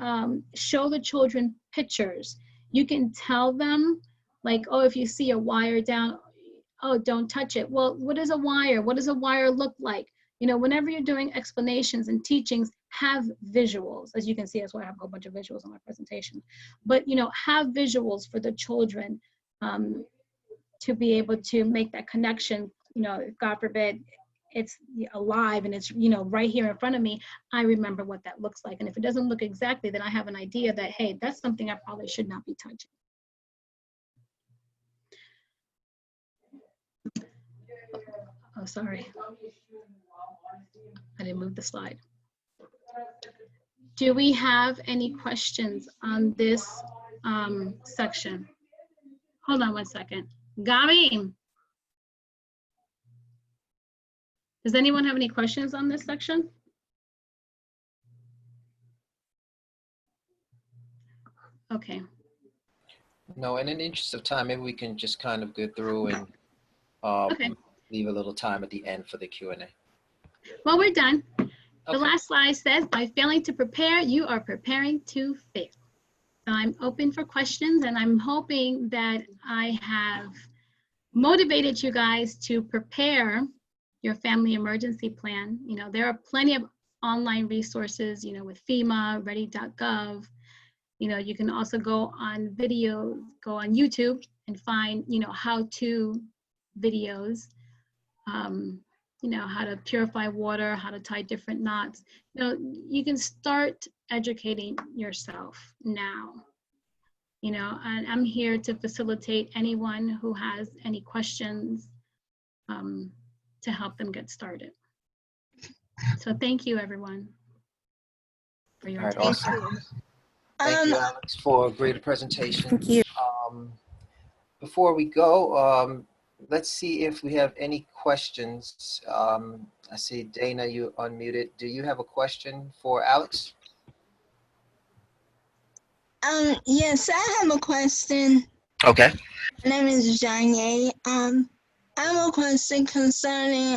show the children pictures. You can tell them, like, oh, if you see a wire down, oh, don't touch it. Well, what is a wire? What does a wire look like? You know, whenever you're doing explanations and teachings, have visuals. As you can see, that's why I have a whole bunch of visuals on my presentation. But, you know, have visuals for the children to be able to make that connection. You know, God forbid, it's alive and it's, you know, right here in front of me, I remember what that looks like. And if it doesn't look exactly, then I have an idea that, hey, that's something I probably should not be touching. Oh, sorry. I didn't move the slide. Do we have any questions on this section? Hold on one second. Gabi, does anyone have any questions on this section? Okay. No, and in the interest of time, maybe we can just kind of go through and Okay. leave a little time at the end for the Q&A. Well, we're done. The Okay. last slide says, by failing to prepare, you are preparing to fail. So I'm open for questions, and I'm hoping that I have motivated you guys to prepare your family emergency plan. You know, there are plenty of online resources, you know, with FEMA, ready.gov. You know, you can also go on videos, go on YouTube and find, you know, how-to videos. You know, how to purify water, how to tie different knots. You know, you can start educating yourself now. You know, and I'm here to facilitate anyone who has any questions to help them get started. So thank you, everyone, for your All right, attention. awesome. Thank you, Alex, for a great presentation. Thank you. Before we go, let's see if we have any questions. I see Dana, you unmuted. Do you have a question for Alex? Yes, I have a question. Okay. My name is Janye. I have a question concerning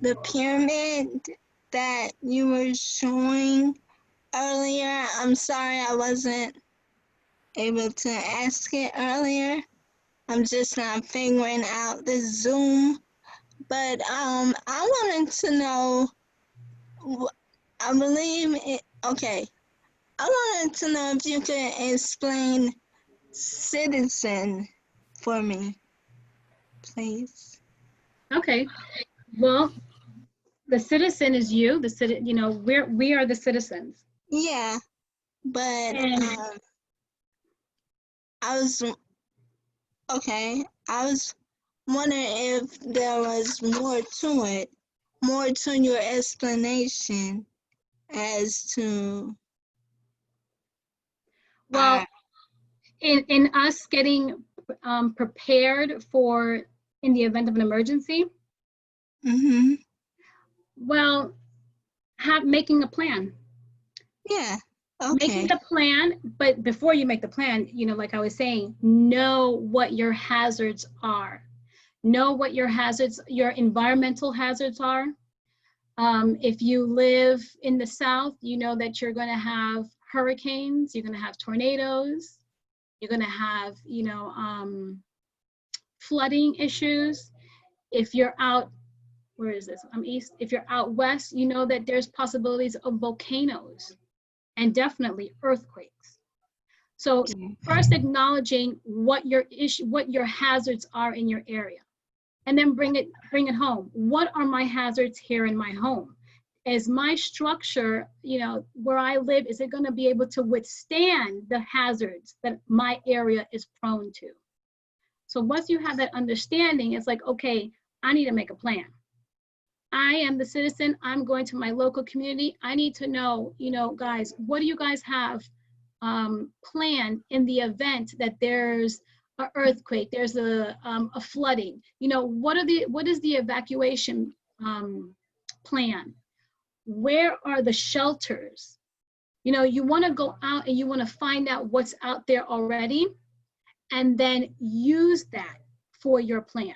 the pyramid that you were showing earlier. I'm sorry I wasn't able to ask it earlier. I'm just not figuring out the Zoom. But I wanted to know, I believe it, okay. I wanted to know if you could explain citizen for me, please. Okay. Well, the citizen is you. You know, we are the citizens. Yeah, but And I was wondering if there was more to it, more to your explanation as to. well, in us getting prepared for in the event of an emergency, well, making a plan. Yeah. Okay. Making a plan, but before you make the plan, you know, like I was saying, know what your hazards are. Know what your hazards, your environmental hazards are. If you live in the South, you know that you're going to have hurricanes, you're going to have tornadoes, you're going to have, flooding issues. If you're out, where is this? I'm east. If you're out west, you know that there's possibilities of volcanoes and definitely earthquakes. So first acknowledging what your hazards are in your area, and then bring it home. What are my hazards here in my home? Is my structure, where I live, is it going to be able to withstand the hazards that my area is prone to? So once you have that understanding, it's like, okay, I need to make a plan. I am the citizen. I'm going to my local community. I need to know, guys, what do you guys have planned in the event that there's an earthquake, there's a flooding? What is the evacuation plan? Where are the shelters? You want to go out and you want to find out what's out there already, and then use that for your plan.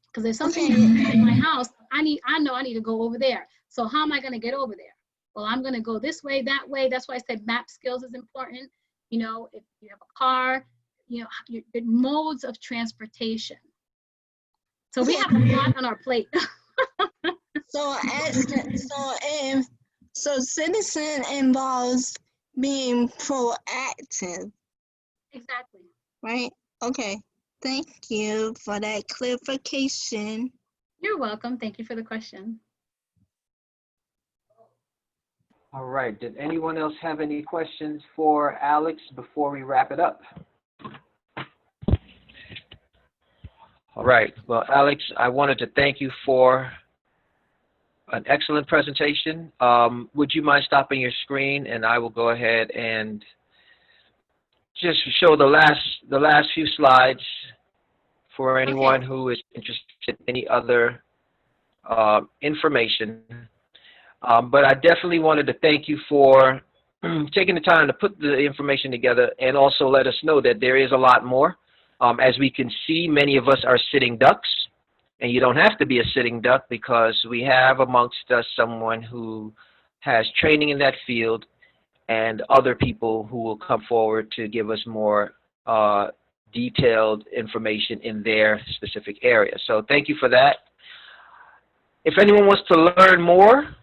Because there's something in my house, I know I need to go over there. So how am I going to get over there? Well, I'm going to go this way, that way. That's why I said map skills is important. If you have a car, your modes of transportation. So we have a lot on our plate. So citizen involves being proactive. Exactly. Right? Okay. Thank you for that clarification. You're welcome. Thank you for the question. All right. Did anyone else have any questions for Alex before we wrap it up? All right. Well, Alex, I wanted to thank you for an excellent presentation. Would you mind stopping your screen, and I will go ahead and just show the last few slides for anyone who is interested in any other information. But I definitely wanted to thank you for taking the time to put the information together, and also let us know that there is a lot more. As we can see, many of us are sitting ducks, and you don't have to be a sitting duck, because we have amongst us someone who has training in that field, and other people who will come forward to give us more detailed information in their specific area. So thank you for that. If anyone wants to learn more,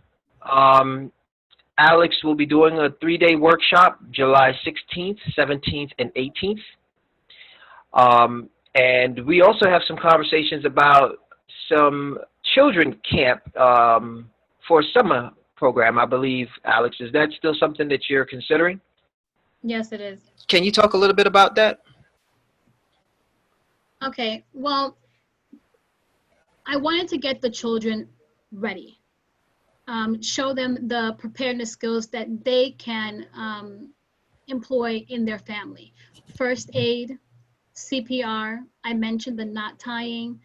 Alex will be doing a 3-day workshop, July 16th, 17th, and 18th. And we also have some conversations about some children camp for summer program, I believe, Alex. Is that still something that you're considering? Yes, it is. Can you talk a little bit about that? Okay, well, I wanted to get the children ready, show them the preparedness skills that they can employ in their family. First aid, CPR, I mentioned the knot tying,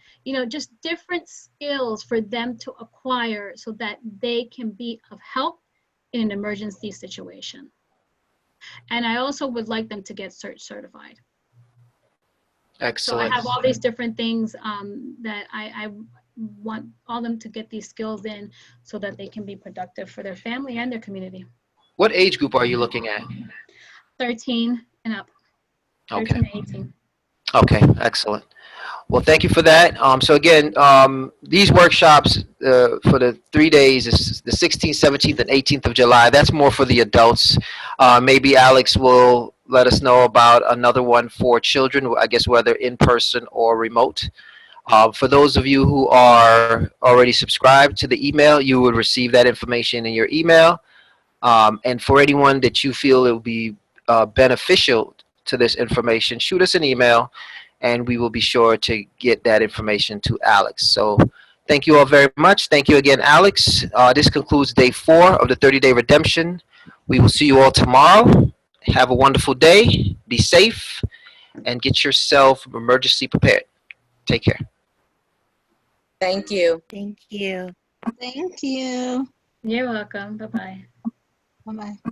just different skills for them to acquire so that they can be of help in an emergency situation. And I also would like them to get certified. Excellent. So I have all these different things that I want all them to get these skills in so that they can be productive for their family and their community. What age group are you looking at? 13 and up. 13 Okay. to 18. Okay, excellent. Well, thank you for that. So again, these workshops for the 3 days is the 16th, 17th, and 18th of July. That's more for the adults. Maybe Alex will let us know about another one for children, I guess whether in person or remote. For those of you who are already subscribed to the email, you would receive that information in your email. And for anyone that you feel it will be beneficial to this information, shoot us an email, and we will be sure to get that information to Alex. So thank you all very much. Thank you again, Alex. This concludes day 4 of the 30-day redemption. We will see you all tomorrow. Have a wonderful day. Be safe, and get yourself emergency prepared. Take care. Thank you. Thank you. Thank you. You're welcome. Bye-bye. Bye-bye.